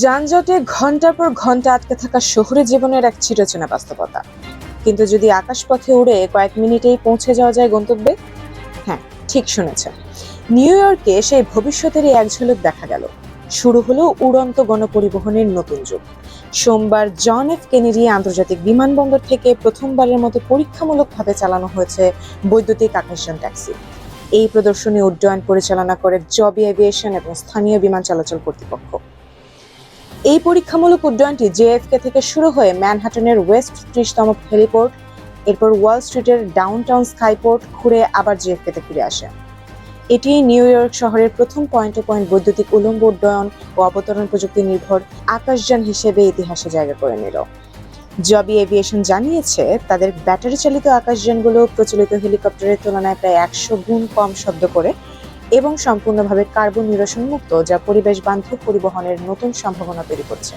যানজটে ঘন্টার পর ঘন্টা আটকে থাকা শহুরে জীবনের এক চিরচেনা বাস্তবতা। কিন্তু যদি আকাশপথে উড়ে কয়েক মিনিটেই পৌঁছে যাওয়া যায় গন্তব্যে, হ্যাঁ, ঠিক শুনেছেন, নিউ ইয়র্কে সেই ভবিষ্যতেরই এক ঝলক দেখা গেল। শুরু হলো উড়ন্ত গণপরিবহনের নতুন যুগ। সোমবার জন এফ কেনেডি আন্তর্জাতিক বিমানবন্দর থেকে প্রথমবারের মতো পরীক্ষামূলকভাবে চালানো হয়েছে বৈদ্যুতিক আকাশযান ট্যাক্সি। এই প্রদর্শনী উড্ডয়ন পরিচালনা করে জবি এভিয়েশন এবং স্থানীয় বিমান চলাচল কর্তৃপক্ষ। এই পরীক্ষামূলক উড্ডয়নটি জেএফকে থেকে শুরু হয়ে ম্যানহাটনের ওয়েস্ট 30তম হেলিপোর্ট, এরপর ওয়াল স্ট্রিটের ডাউনটাউন স্কাইপোর্ট ঘুরে আবার জেএফকেতে ফিরে আসে। এটি নিউ ইয়র্ক শহরের প্রথম পয়েন্ট টু পয়েন্ট বৈদ্যুতিক উলম্ব উড্ডয়ন ও অবতরণ প্রযুক্তি নির্ভর আকাশযান হিসেবে ইতিহাসে জায়গা করে নিল। জবি এভিয়েশন জানিয়েছে, তাদের ব্যাটারি চালিত আকাশযানগুলো প্রচলিত হেলিকপ্টারের তুলনায় প্রায় 100 গুণ কম শব্দ করে এবং সম্পূর্ণভাবে কার্বন নিরসন মুক্ত, যা পরিবেশ বান্ধব পরিবহনের নতুন সম্ভাবনা তৈরি করছে।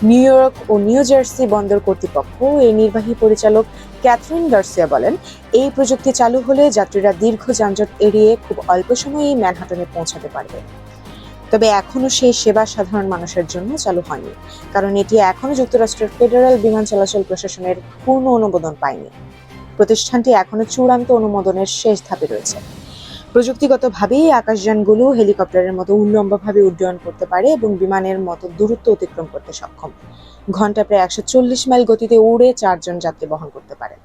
নিউ ইয়র্ক ও নিউ জার্সি বন্দর কর্তৃপক্ষ এর নির্বাহী পরিচালক ক্যাথরিন গার্সিয়া বলেন, এই প্রযুক্তি চালু হলে যাত্রীরা দীর্ঘ যানজট এড়িয়ে খুব অল্প সময়েই ম্যানহাটনে পৌঁছাতে পারবে। তবে এখনো সেই সেবা সাধারণ মানুষের জন্য চালু হয়নি, কারণ এটি এখনো যুক্তরাষ্ট্রের ফেডারেল বিমান চলাচল প্রশাসনের পূর্ণ অনুমোদন পায়নি। প্রতিষ্ঠানটি এখনো চূড়ান্ত অনুমোদনের শেষ ধাপে রয়েছে। প্রযুক্তিগতভাবেই আকাশযানগুলো হেলিকপ্টারের মতো উল্লম্বভাবে উড্ডয়ন করতে পারে এবং বিমানের মতো দূরত্ব অতিক্রম করতে সক্ষম। ঘন্টায় প্রায় 140 মাইল গতিতে উড়ে 4 জন যাত্রী বহন করতে পারে।